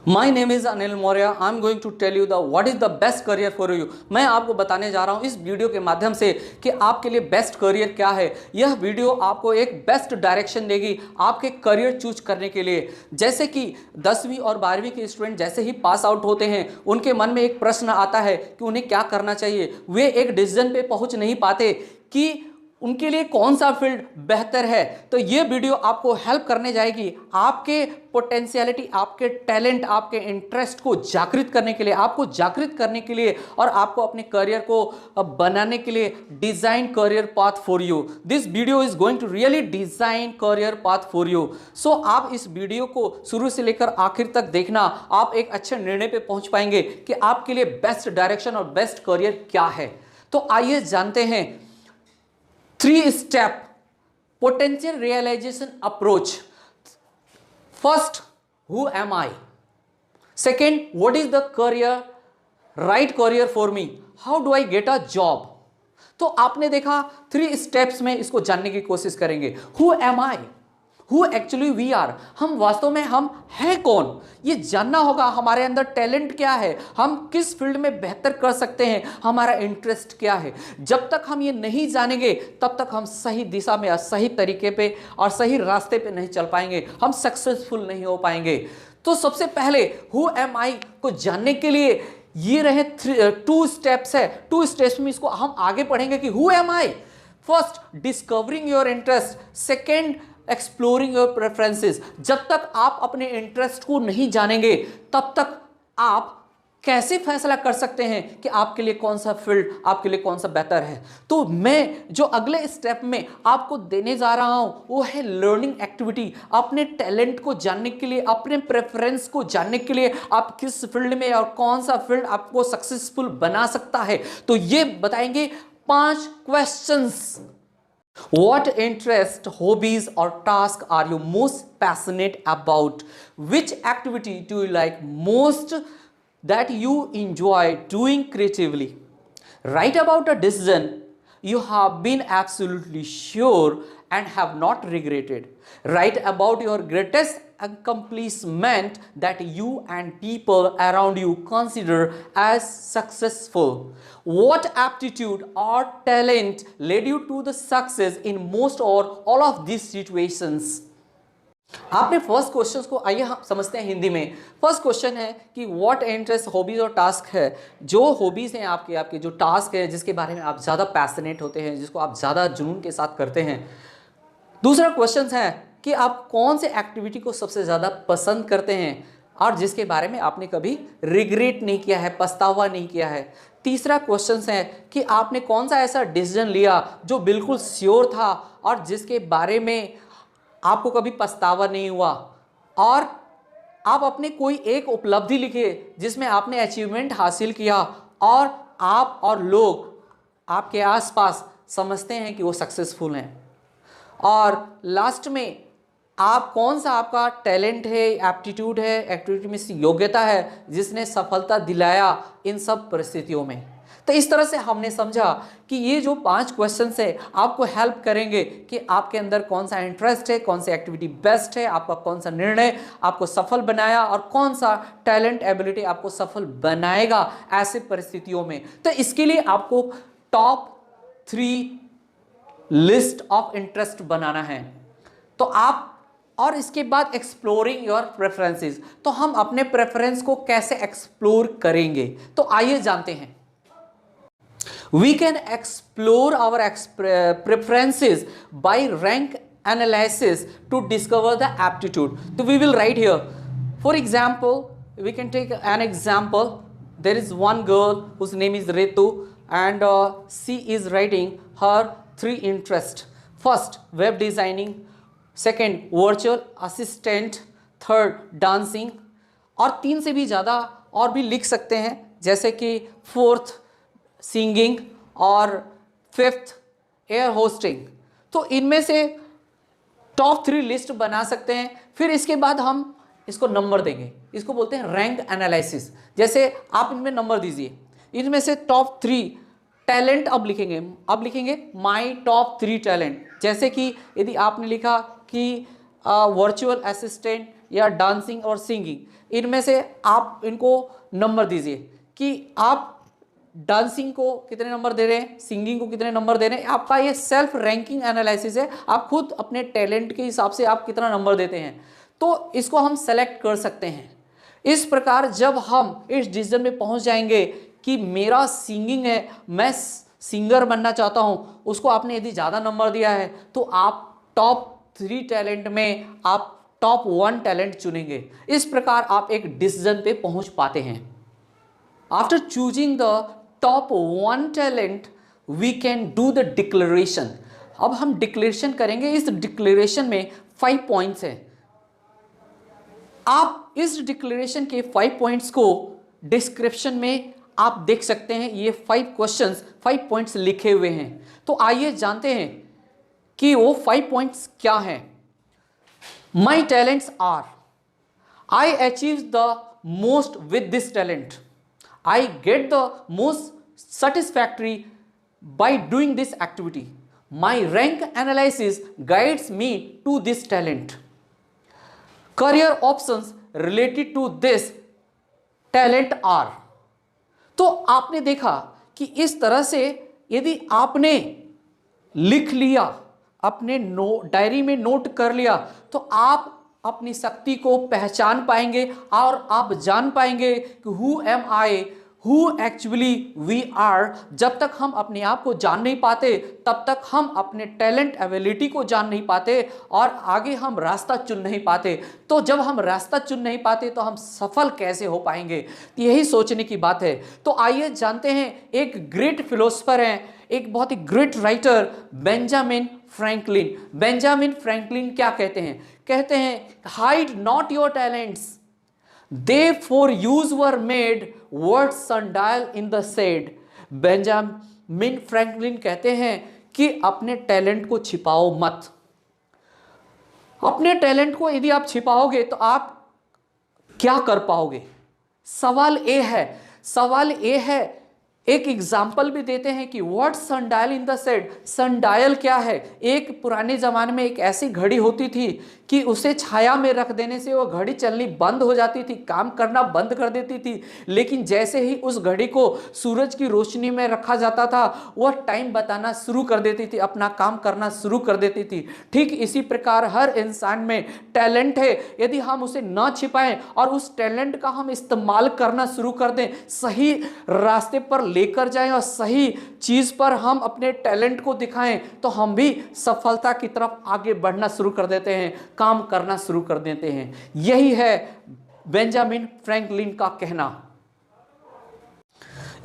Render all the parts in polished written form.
My name is Anil Maurya. I am going to tell you the what is the best career for you. मैं आपको बताने जा रहा हूँ इस वीडियो के माध्यम से कि आपके लिए बेस्ट करियर क्या है। यह वीडियो आपको एक बेस्ट डायरेक्शन देगी आपके करियर चूज करने के लिए। जैसे कि 10वीं और 12वीं के स्टूडेंट जैसे ही पास आउट होते हैं उनके मन में एक प्रश्न आता है कि उन्हें क्या करना चाहिए। वे एक डिसीजन पे पहुंच नहीं पाते कि उनके लिए कौन सा फील्ड बेहतर है। तो ये वीडियो आपको हेल्प करने जाएगी आपके पोटेंशियलिटी, आपके टैलेंट, आपके इंटरेस्ट को जागृत करने के लिए, आपको जागृत करने के लिए और आपको अपने करियर को बनाने के लिए design career path for you. This video is going to really design career path for you. So आप इस वीडियो को शुरू से लेकर आखिर तक देखना, आप एक अच्छे निर्णय पे पहुंच पाएंगे कि आपके लिए बेस्ट डायरेक्शन और बेस्ट करियर क्या है। तो आइए जानते हैं 3-step potential realization approach. First, who am I? Second, what is the right career for me? How do I get a job? तो आपने देखा 3 स्टेप्स में इसको जानने की कोशिश करेंगे। Who am I? Who actually we are? हम वास्तव में हम हैं कौन, ये जानना होगा। हमारे अंदर टैलेंट क्या है, हम किस फील्ड में बेहतर कर सकते हैं, हमारा इंटरेस्ट क्या है। जब तक हम ये नहीं जानेंगे तब तक हम सही दिशा में, सही तरीके पे और सही रास्ते पे नहीं चल पाएंगे, हम सक्सेसफुल नहीं हो पाएंगे। तो सबसे पहले हु एम आई को जानने के लिए ये रहे 2 स्टेप्स है। 2 स्टेप्स में इसको हम आगे पढ़ेंगे कि who am I. First, discovering your interest. Second, exploring your preferences. जब तक आप अपने इंटरेस्ट को नहीं जानेंगे तब तक आप कैसे फैसला कर सकते हैं कि आपके लिए कौन सा फील्ड, आपके लिए कौन सा बेहतर है। तो मैं जो अगले स्टेप में आपको देने जा रहा हूं वो है लर्निंग एक्टिविटी। अपने टैलेंट को जानने के लिए, अपने प्रेफरेंस को जानने के लिए, आप किस फील्ड में और कौन सा फील्ड आपको सक्सेसफुल बना सकता है। तो ये बताएंगे 5 questions. What interest, hobbies, or task are you most passionate about? Which activity do you like most that you enjoy doing creatively? Write about a decision you have been absolutely sure and have not regretted. Write about your greatest accomplishment that you and people around you consider as successful. What aptitude or talent led you to the success in most or all of these situations? आपने first question को आइए हम समझते हैं हिंदी में। First question है कि what interest, hobbies और टास्क है। जो हॉबीज हैं आपके, आपके जो टास्क है जिसके बारे में आप ज़्यादा पैशनेट होते हैं, जिसको आप ज़्यादा जुनून के साथ करते हैं। दूसरा क्वेश्चन है कि आप कौन से एक्टिविटी को सबसे ज़्यादा पसंद करते हैं और जिसके बारे में आपने कभी रिग्रेट नहीं किया है, पछतावा नहीं किया है। तीसरा क्वेश्चन है कि आपने कौन सा ऐसा डिसीजन लिया जो बिल्कुल श्योर था और जिसके बारे में आपको कभी पछतावा नहीं हुआ। और आप अपने कोई एक उपलब्धि लिखिए जिसमें आपने अचीवमेंट हासिल किया और आप और लोग आपके आसपास समझते हैं कि वो सक्सेसफुल हैं। और लास्ट में आप कौन सा आपका टैलेंट है, एप्टीट्यूड है, एक्टिविटी में योग्यता है जिसने सफलता दिलाया इन सब परिस्थितियों में। तो इस तरह से हमने समझा कि ये जो 5 क्वेश्चंस है आपको हेल्प करेंगे कि आपके अंदर कौन सा इंटरेस्ट है, कौन सी एक्टिविटी बेस्ट है, आपका कौन सा निर्णय आपको सफल बनाया और कौन सा टैलेंट, एबिलिटी आपको सफल बनाएगा ऐसे परिस्थितियों में। तो इसके लिए आपको टॉप 3 लिस्ट ऑफ इंटरेस्ट बनाना है। तो आप, और इसके बाद एक्सप्लोरिंग योर प्रेफरेंसेस। तो हम अपने प्रेफरेंस को कैसे एक्सप्लोर करेंगे, तो आइए जानते हैं। We can explore our preferences by rank analysis to discover the aptitude. So we will write here. For example, we can take an example. There is one girl whose name is Ritu and she is writing her 3 interests. First, web designing. Second, virtual assistant. Third, dancing. और 3 से भी ज़्यादा और भी लिख सकते हैं, जैसे कि 4th सिंगिंग और 5th एयर होस्टिंग। तो इनमें से टॉप 3 लिस्ट बना सकते हैं। फिर इसके बाद हम इसको नंबर देंगे, इसको बोलते हैं रैंक एनालिसिस। जैसे आप इनमें नंबर दीजिए, इनमें से टॉप 3 टैलेंट अब लिखेंगे माई टॉप 3 टैलेंट। जैसे कि यदि आपने लिखा कि वर्चुअल असिस्टेंट या डांसिंग और सिंगिंग, इनमें से आप इनको नंबर दीजिए कि आप डांसिंग को कितने नंबर दे रहे हैं, सिंगिंग को कितने नंबर दे रहे हैं। आपका ये सेल्फ रैंकिंग एनालिसिस है, आप खुद अपने टैलेंट के हिसाब से आप कितना नंबर देते हैं, तो इसको हम सेलेक्ट कर सकते हैं। इस प्रकार जब हम इस डिसीजन में पहुंच जाएंगे कि मेरा सिंगिंग है, मैं सिंगर बनना चाहता हूं, उसको आपने यदि ज़्यादा नंबर दिया है तो आप टॉप 3 टैलेंट में आप टॉप 1 टैलेंट चुनेंगे। इस प्रकार आप एक डिसीजन पे पहुंच पाते हैं। After choosing the top 1 talent we can do the declaration. अब हम डिक्लेरेशन करेंगे। इस डिक्लेरेशन में 5 पॉइंट्स हैं। आप इस डिक्लेरेशन के 5 पॉइंट्स को डिस्क्रिप्शन में आप देख सकते हैं। ये 5 क्वेश्चंस 5 पॉइंट्स लिखे हुए हैं। तो आइए जानते हैं कि वो 5 पॉइंट्स क्या हैं। My talents are, I achieve the most with this talent, I get the most satisfactory by doing this activity, my rank analysis guides me to this talent, career options related to this talent are। तो आपने देखा कि इस तरह से यदि आपने लिख लिया, अपने डायरी में नोट कर लिया, तो आप अपनी शक्ति को पहचान पाएंगे और आप जान पाएंगे कि who am I, Who actually we are। जब तक हम अपने आप को जान नहीं पाते तब तक हम अपने टैलेंट एबिलिटी को जान नहीं पाते और आगे हम रास्ता चुन नहीं पाते। तो जब हम रास्ता चुन नहीं पाते तो हम सफल कैसे हो पाएंगे, यही सोचने की बात है। तो आइए जानते हैं, एक ग्रेट फिलोसफर हैं, एक बहुत ही great writer Benjamin Franklin. Benjamin Franklin क्या कहते हैं? कहते हैं hide not your talents, they for use were made, what sundial in the shade। Benjamin Franklin कहते हैं कि अपने टैलेंट को छिपाओ मत। अपने टैलेंट को यदि आप छिपाओगे तो आप क्या कर पाओगे? सवाल ये है, एक एग्जाम्पल भी देते हैं कि what sundial in the shade. Sundial क्या है? एक पुराने ज़माने में एक ऐसी घड़ी होती थी कि उसे छाया में रख देने से वो घड़ी चलनी बंद हो जाती थी, काम करना बंद कर देती थी। लेकिन जैसे ही उस घड़ी को सूरज की रोशनी में रखा जाता था, वह टाइम बताना शुरू कर देती थी, अपना काम करना शुरू कर देती थी। ठीक इसी प्रकार हर इंसान में टैलेंट है, यदि हम उसे ना छिपाएं और उस टैलेंट का हम इस्तेमाल करना शुरू कर दें, सही रास्ते पर लेकर जाएं और सही चीज पर हम अपने टैलेंट को दिखाएं, तो हम भी सफलता की तरफ आगे बढ़ना शुरू कर देते हैं, काम करना शुरू कर देते हैं। यही है बेंजामिन फ्रैंकलिन का कहना।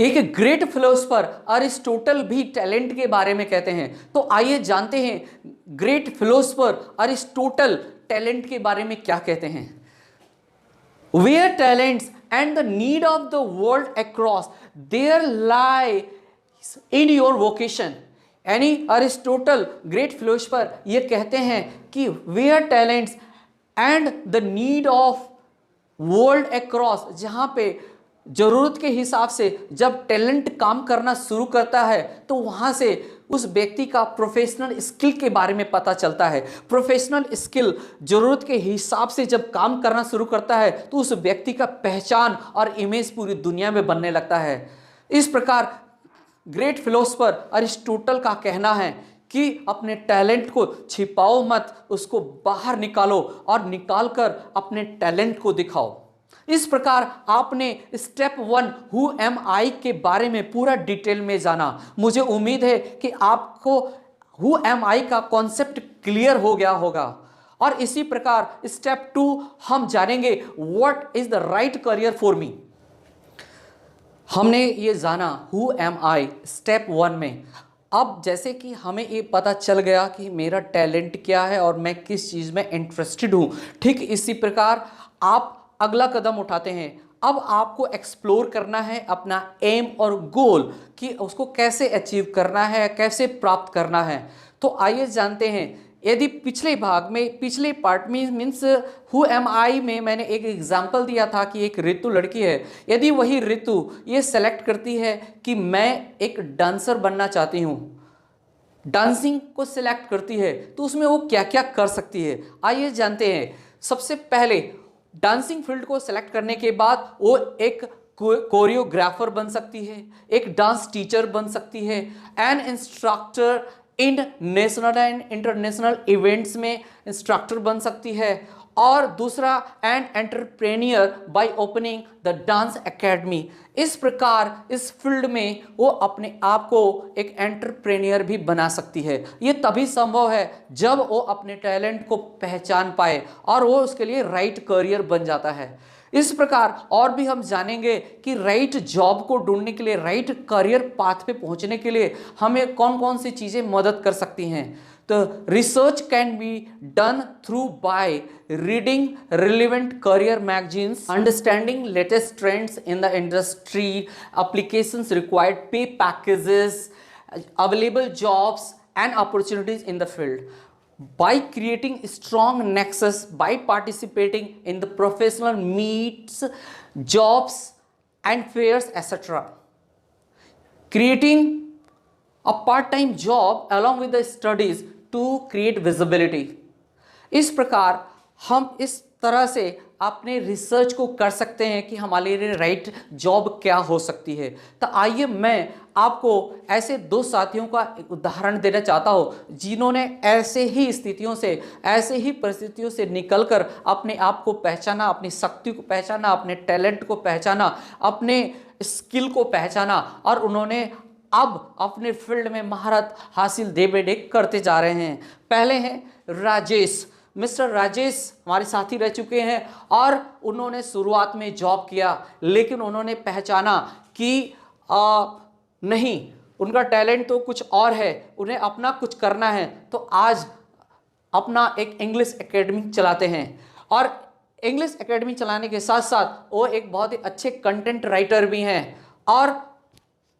एक ग्रेट फिलोसफर अरिस्टोटल भी टैलेंट के बारे में कहते हैं। तो आइए जानते हैं ग्रेट फिलोसफर अरिस्टोटल टैलेंट के बारे में क्या कहते हैं। Where talents and the need of the world across, there lie in your vocation। यानी अरिस्टोटल ग्रेट फिलोसफर ये कहते हैं कि where talents and the need of world across, जहाँ पे जरूरत के हिसाब से जब टैलेंट काम करना शुरू करता है तो वहाँ से उस व्यक्ति का प्रोफेशनल स्किल के बारे में पता चलता है। प्रोफेशनल स्किल जरूरत के हिसाब से जब काम करना शुरू करता है तो उस व्यक्ति का पहचान और इमेज पूरी दुनिया में बनने लगता है। इस प्रकार ग्रेट फिलोसफर अरिस्टोटल का कहना है कि अपने टैलेंट को छिपाओ मत, उसको बाहर निकालो और निकाल कर अपने टैलेंट को दिखाओ। इस प्रकार आपने स्टेप 1 हु एम आई के बारे में पूरा डिटेल में जाना। मुझे उम्मीद है कि आपको हु एम आई का कॉन्सेप्ट क्लियर हो गया होगा। और इसी प्रकार स्टेप 2 हम जानेंगे what is the right career for me. हमने ये जाना हु एम आई स्टेप 1 में। अब जैसे कि हमें ये पता चल गया कि मेरा टैलेंट क्या है और मैं किस चीज़ में इंटरेस्टेड हूँ, ठीक इसी प्रकार आप अगला कदम उठाते हैं। अब आपको एक्सप्लोर करना है अपना एम और गोल कि उसको कैसे अचीव करना है, कैसे प्राप्त करना है। तो आइए जानते हैं। यदि पिछले भाग में, पिछले पार्ट में मीन्स हु एम आई में मैंने एक एग्जाम्पल दिया था कि एक ऋतु लड़की है। यदि वही ऋतु ये सेलेक्ट करती है कि मैं एक डांसर बनना चाहती हूँ, डांसिंग को सिलेक्ट करती है, तो उसमें वो क्या क्या कर सकती है, आइए जानते हैं। सबसे पहले डांसिंग फील्ड को सिलेक्ट करने के बाद वो एक कोरियोग्राफर बन सकती है, एक डांस टीचर बन सकती है, N instructor in national and international events में इंस्ट्रक्टर बन सकती है, और दूसरा an entrepreneur by opening the dance academy. इस प्रकार इस फील्ड में वो अपने आप को एक एंटरप्रेन्योर भी बना सकती है। ये तभी संभव है जब वो अपने टैलेंट को पहचान पाए और वो उसके लिए राइट करियर बन जाता है। इस प्रकार और भी हम जानेंगे कि राइट जॉब को ढूंढने के लिए, राइट करियर पाथ पे पहुंचने के लिए हमें कौन कौन सी चीज़ें मदद कर सकती हैं। तो research can be done through by reading relevant career magazines, understanding latest trends in the industry, applications required, pay packages, available jobs and opportunities in the field, by creating strong nexus, by participating in the professional meets, jobs and fairs, etc. Creating a part-time job along with the studies to create visibility. इस प्रकार हम इस तरह से अपने research को कर सकते हैं कि हमारे लिए राइट जॉब क्या हो सकती है। तो आइए मैं आपको ऐसे दो साथियों का एक उदाहरण देना चाहता हूँ जिन्होंने ऐसे ही स्थितियों से, ऐसे ही परिस्थितियों से निकलकर अपने आप को पहचाना, अपनी शक्ति को पहचाना, अपने टैलेंट को पहचाना, अपने स्किल को पहचाना, और उन्होंने अब अपने फील्ड में महारत हासिल दे बेदे करते जा रहे हैं। पहले हैं राजेश। मिस्टर राजेश हमारे साथी रह चुके हैं और उन्होंने शुरुआत में जॉब किया, लेकिन उन्होंने पहचाना कि नहीं, उनका टैलेंट तो कुछ और है, उन्हें अपना कुछ करना है। तो आज अपना एक इंग्लिश एकेडमी चलाते हैं, और इंग्लिश एकेडमी चलाने के साथ साथ वो एक बहुत ही अच्छे कंटेंट राइटर भी हैं, और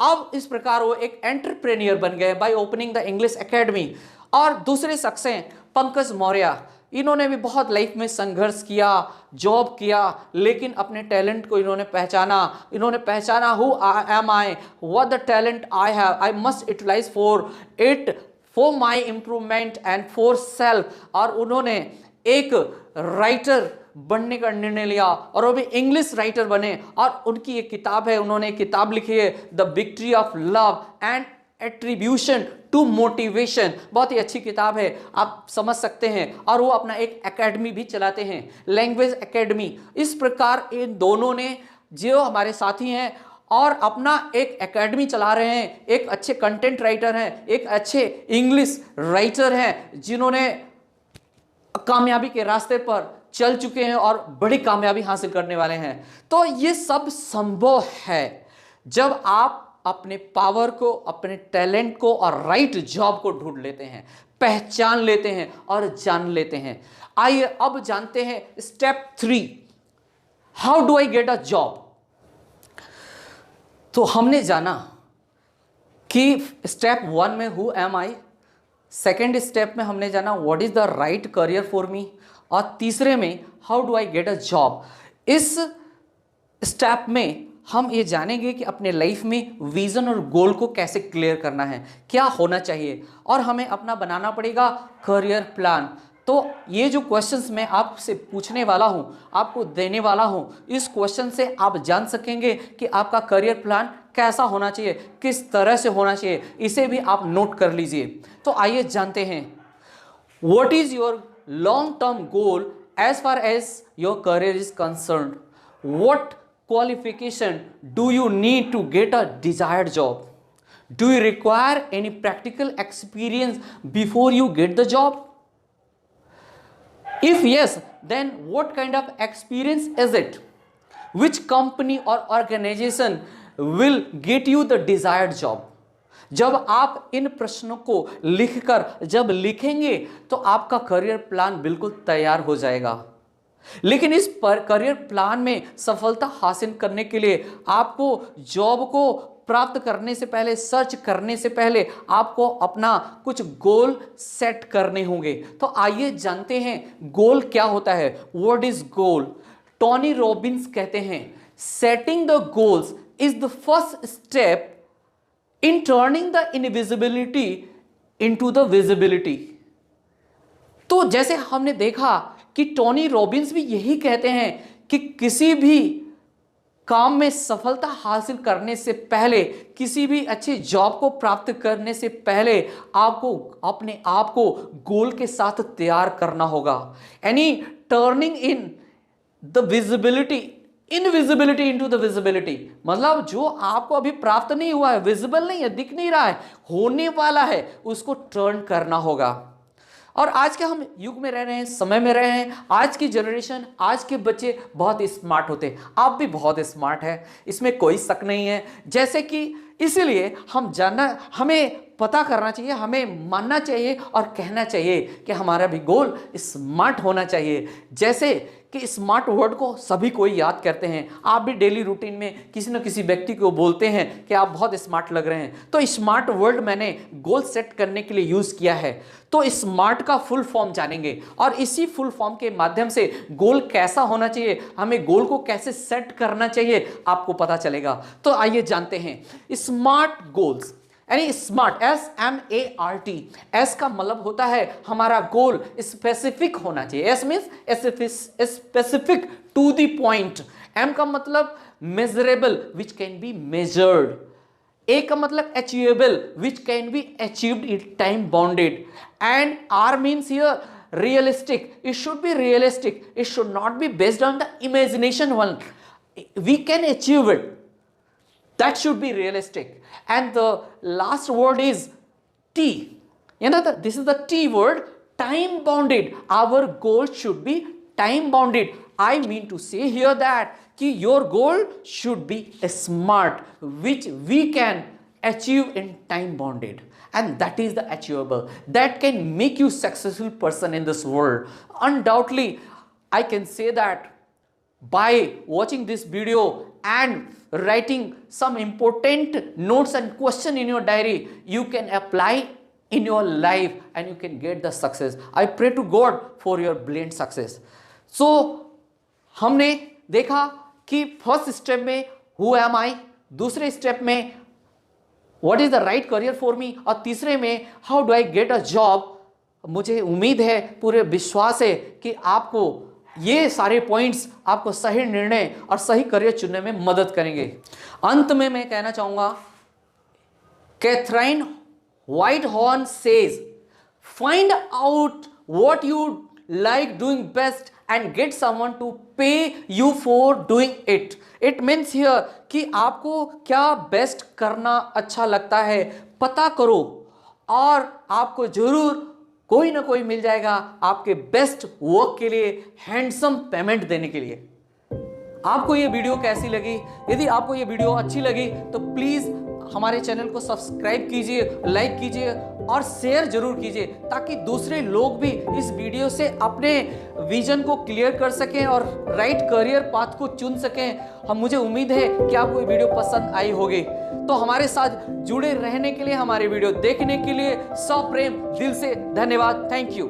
अब इस प्रकार वो एक एंटरप्रेन्योर बन गए by opening the English academy. और दूसरे शख्स हैं पंकज मौर्य। इन्होंने भी बहुत लाइफ में संघर्ष किया, जॉब किया, लेकिन अपने टैलेंट को इन्होंने पहचाना who am I, what the talent I have, I must utilise for it, for my improvement and for self. और उन्होंने एक राइटर बनने का निर्णय लिया और वो भी इंग्लिश राइटर बने, और उनकी एक किताब है, उन्होंने एक किताब लिखी है the victory of love and attribution to motivation. बहुत ही अच्छी किताब है, आप समझ सकते हैं। और वो अपना एक एकेडमी भी चलाते हैं, लैंग्वेज एकेडमी। इस प्रकार इन दोनों ने, जो हमारे साथी हैं और अपना एक एकेडमी चला रहे हैं, एक अच्छे कंटेंट राइटर हैं, एक अच्छे इंग्लिश राइटर हैं, जिन्होंने कामयाबी के रास्ते पर चल चुके हैं और बड़ी कामयाबी हासिल करने वाले हैं। तो ये सब संभव है जब आप अपने पावर को, अपने टैलेंट को और राइट जॉब को ढूंढ लेते हैं, पहचान लेते हैं और जान लेते हैं। आइए अब जानते हैं step 3, how do I get a job. तो हमने जाना कि स्टेप 1 में who am I, second step में हमने जाना what is the right career for me, और तीसरे में how do I get a job. इस स्टेप में हम ये जानेंगे कि अपने लाइफ में विजन और गोल को कैसे क्लियर करना है, क्या होना चाहिए, और हमें अपना बनाना पड़ेगा करियर प्लान। तो ये जो क्वेश्चंस मैं आपसे पूछने वाला हूँ, आपको देने वाला हूँ, इस क्वेश्चन से आप जान सकेंगे कि आपका करियर प्लान कैसा होना चाहिए, किस तरह से होना चाहिए। इसे भी आप नोट कर लीजिए। तो आइए जानते हैं, what is your long term goal as far as your career is concerned, what qualification do you need to get a desired job, do you require any practical experience before you get the job, if yes then what kind of experience is it, which company or organization will get you the desired job। जब आप इन प्रश्नों को लिखकर जब लिखेंगे तो आपका career plan बिल्कुल तैयार हो जाएगा। लेकिन इस करियर प्लान में सफलता हासिल करने के लिए आपको जॉब को प्राप्त करने से पहले, सर्च करने से पहले आपको अपना कुछ गोल सेट करने होंगे। तो आइए जानते हैं गोल क्या होता है। What is goal? Tony Robbins कहते हैं, setting the goals is the first step in turning the invisibility into the visibility. तो जैसे हमने देखा कि टोनी रॉबिन्स भी यही कहते हैं कि किसी भी काम में सफलता हासिल करने से पहले, किसी भी अच्छे जॉब को प्राप्त करने से पहले आपको अपने आप को गोल के साथ तैयार करना होगा। यानी turning in the visibility, invisibility into the visibility, मतलब जो आपको अभी प्राप्त नहीं हुआ है, विजिबल नहीं है, दिख नहीं रहा है, होने वाला है, उसको टर्न करना होगा। और आज के हम युग में रह रहे हैं, समय में रहे हैं, आज की जनरेशन, आज के बच्चे बहुत स्मार्ट होते हैं। आप भी बहुत स्मार्ट हैं, इसमें कोई शक नहीं है। जैसे कि इसीलिए हमें पता करना चाहिए, हमें मानना चाहिए और कहना चाहिए कि हमारा भी गोल स्मार्ट होना चाहिए। जैसे कि स्मार्ट वर्ड को सभी कोई याद करते हैं, आप भी डेली रूटीन में किसी न किसी व्यक्ति को बोलते हैं कि आप बहुत स्मार्ट लग रहे हैं। तो स्मार्ट वर्ड मैंने गोल सेट करने के लिए यूज़ किया है। तो स्मार्ट का फुल फॉर्म जानेंगे और इसी फुल फॉर्म के माध्यम से गोल कैसा होना चाहिए, हमें गोल को कैसे सेट करना चाहिए, आपको पता चलेगा। तो आइए जानते हैं स्मार्ट गोल्स। यानी स्मार्ट, SMART, एस का मतलब होता है हमारा गोल स्पेसिफिक होना चाहिए। S means specific to the point. M का मतलब measurable which can be measured. A का मतलब achievable which can be achieved in time bounded. And R means here realistic. It should be realistic. It should not be based on the imagination one. We can achieve it. That should be realistic. And the last word is T. You know that this is the T word, time bounded. Our goal should be time bounded. I mean to say here that कि your goal should be smart, which we can achieve in time bounded. And that is the achievable. That can make you successful person in this world. Undoubtedly, I can say that by watching this video and writing some important notes and question in your diary, you can apply in your life and you can get the success. I pray to God for your brilliant success. So, हमने देखा कि first step में who am आई, दूसरे step में what is the right career for me, और तीसरे में how do I get a job. मुझे उम्मीद है, पूरे विश्वास है कि आपको ये सारे पॉइंट्स आपको सही निर्णय और सही करियर चुनने में मदद करेंगे। अंत में मैं कहना चाहूंगा, Katharine Whitehorn says, find out what you like doing best and get someone to pay you for doing it. It means here कि आपको क्या बेस्ट करना अच्छा लगता है पता करो, और आपको जरूर कोई ना कोई मिल जाएगा आपके बेस्ट वर्क के लिए हैंडसम पेमेंट देने के लिए। आपको ये वीडियो कैसी लगी? यदि आपको ये वीडियो अच्छी लगी तो प्लीज़ हमारे चैनल को सब्सक्राइब कीजिए, लाइक कीजिए और शेयर जरूर कीजिए, ताकि दूसरे लोग भी इस वीडियो से अपने विजन को क्लियर कर सकें और राइट करियर पाथ को चुन सकें। मुझे उम्मीद है कि आपको ये वीडियो पसंद आई होगी। तो हमारे साथ जुड़े रहने के लिए, हमारे वीडियो देखने के लिए सप्रेम दिल से धन्यवाद। Thank you.